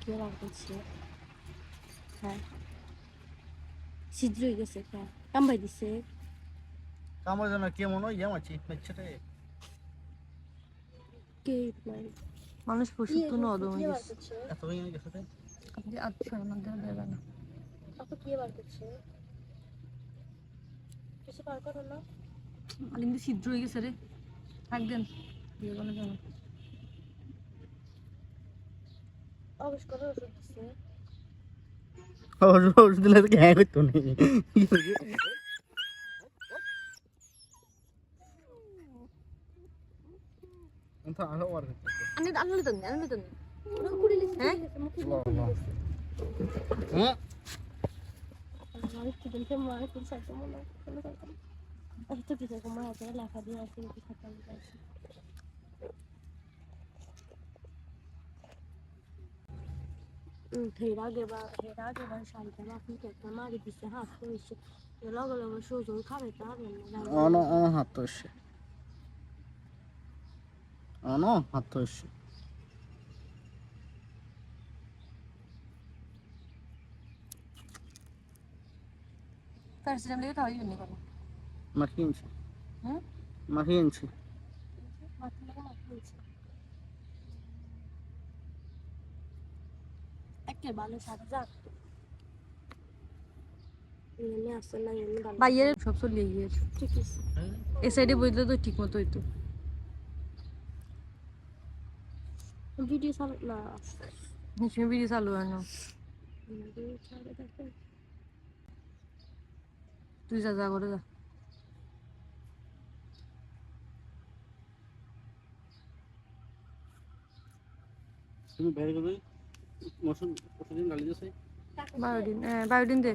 কে বার করছে? হ্যাঁ ছিদ্র হয়ে গেছে, কামবাই দিছে কামড় যেন কেমন ওই মাছি বাচ্চাটা কে মানুষ পশু তো নদম এত ভেঙে গেছে তাই আপনি আচ্ছা আমাদের দেবে না আপু কে বার করছে কিছু বার করো না আলিন্দি ছিদ্র হয়ে গেছে রে থাক দেন দিয়ে বলে কেন অবশ্য করে ওষুধ দিচ্ছে ওষুধ দিলে তো হ্যাঁ করতো না আনলে তো হ্যাঁ হ্যাঁ লেখা দিয়ে আছে শাড়িটা আপনি একটা মারি দিচ্ছে হাত করেছে লগে লগে সোজো খাবে তো হবে না হাত তো এসছে হাত তো এসছে প্যারাসিটামল দিয়ে খাওয়াই জন্য করো মাখিয়ে আনছি হুম মাখিয়ে আনছি একে ভালো সাথে যাক বাইয়ের সব চলিয়ে গিয়েছে ঠিক আছে এই সাইডে বইলে তো ঠিক মতো হইতো ভিডিও চালু না ভিডিও চালু হয় না তুই যা যা করে যা তুমি বাইরে গেলে মশন প্রতিদিন গালি দিয়েছে 12 দিন দে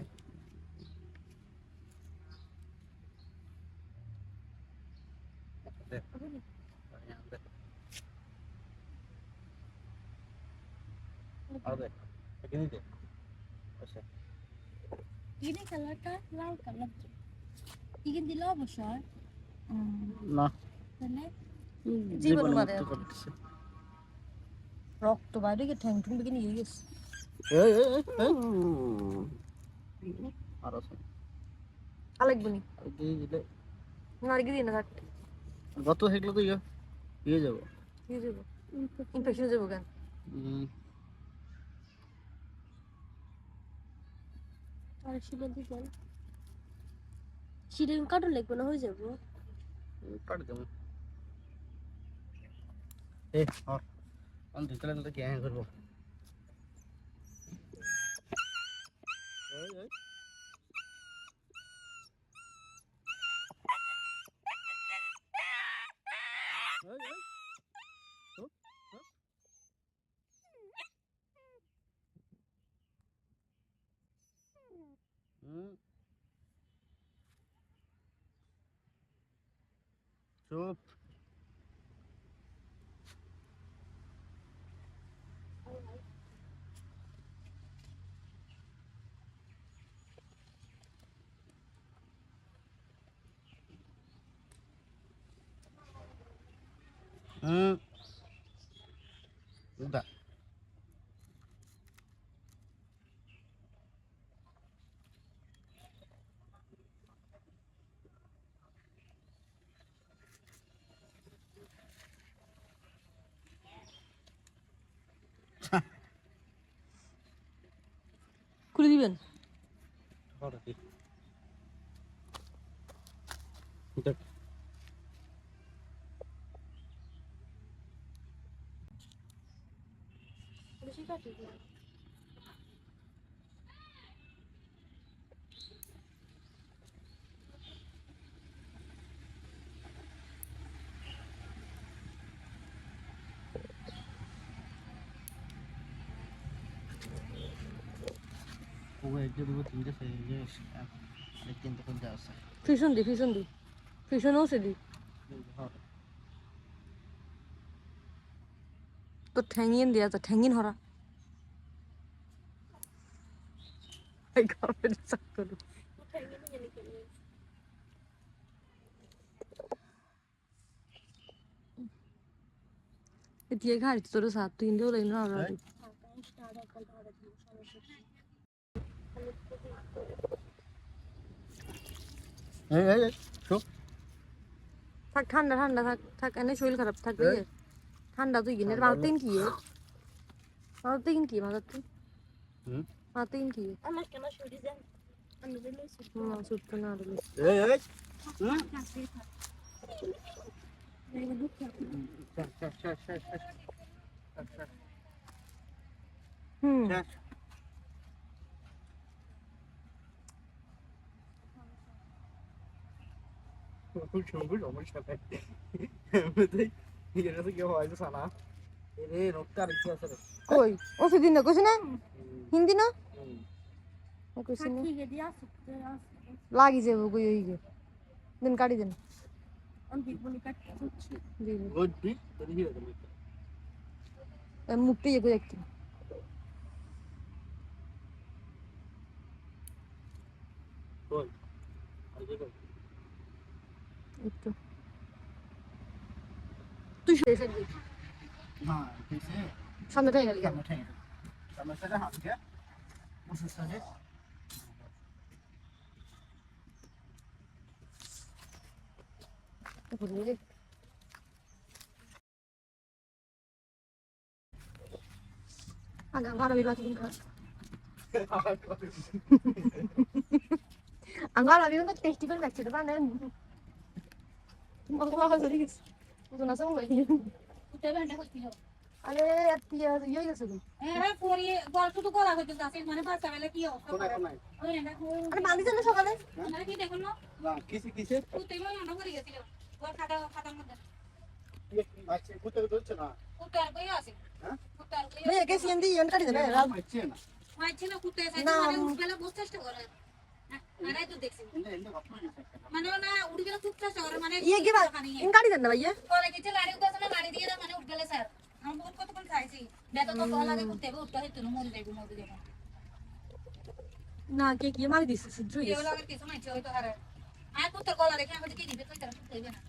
ini kalarটা লাল কালার ইগিন দিল অবসর না তাহলে জীবন মারে রক্ত বাইরে গিয়ে ঠ্যাং ঠুং বেগে নিয়ে গেছে আর আছে আলেকবনি দিয়ে দিলে নারগি দিন না থাক গত হেগলো তো ইয়ে যাবো দিয়ে দেবো ইনফেকশন যাবো কেন আর শিলে দিবেন শিলে কাটুন লাগবে না হয়ে যাবো কাট দেবো আর আমি দুতলা তো কি হ্যাঁ করবো চুপ উদা খুলে দিবেন দেখ বেশি কাটি ও এক দুটো তিনটে যে আরেক তিনটে কোনটা আছে ফিশন দি ফিশনও সে দি তো ঠ্যাঙ্গিন দিয়া তো ঠ্যাঙ্গিন হরা আই গাবে চাকর দিয়ে ঘাড়ি তোর সাত তুই ইন্দিও লাইন না আর এই চুপ থাক ঠান্ডা ঠান্ডা থাক থাক এনে শরীর খারাপ থাকবে ঠান্ডা তুই কিনে মারতেন কি মারতেন কি মারতেন মারতেন কি আমার কেন শরীর যান আমি দিলে সুপ্ত না দিলে এই হুম খুব সমস্যা নাই এখানে তো কেউ হয়তো সানা রে রক্ত আর কি আছে রে কই ওষুধ দিন না কইছ না হিন্দি না কইছ না ঠিক আছে দিয়া সুপ্ত লাগি যাবো কই ওই গে দিন কাটি দেন আমি বিপনি কাট করছি গুড বিট তোর কি হবে মুখটা ইয়ে করে একটু বল আগে বল একটু তুই শুয়ে থাকবি না কিসে সামনে থেকে গেলি কেমন ঠিক সমস্যাটা হামকে ওষুধ সাথে agak parah lebih lagi angkat lebih untuk festival baca depan dan aku bakal sedikit untuk nasi mau ini উঠে বেন্ডা করছিল ale ya ya ya sudah হ্যাঁ পরে গল্প তো করা হইতে যাচ্ছে মানে বাচ্চা বেলা কি হবে কোন নাই ওই না ada mandi sana sokale মানে কি দেখুন না না কিসে উঠে মই না করে গেছিল ওর খাতার মধ্যে আচ্ছা কুতে ধরছে না উঠে আর কই আছে হ্যাঁ উঠে আর কই nih kayak sih nanti yang kali deh ya আচ্ছা না মাইছে না কুতে আছে না। মানে উঠবেলা বসতে চেষ্টা করে আরে তো দেখছি এন্ড কথা হইছে মানে না উঠবেলা খুব চেষ্টা করে মানে iya gimana yang kali deh ya করে গেছে লাড়ি উঠেছে না লাড়ি দিয়ে মানে উঠবেলা স্যার আমি বহুত কতক্ষণ খাইছি বেটা তো কল লাগে উঠতে হবে উঠতে হইতো না মরে যাবো nah kayak gimana di situ এগুলো আগে কিছু মাইছে হয়তো হারে আর কুত্তার গলা রেখে আমাদের কি দিবে তুই তারা উঠতে হবে না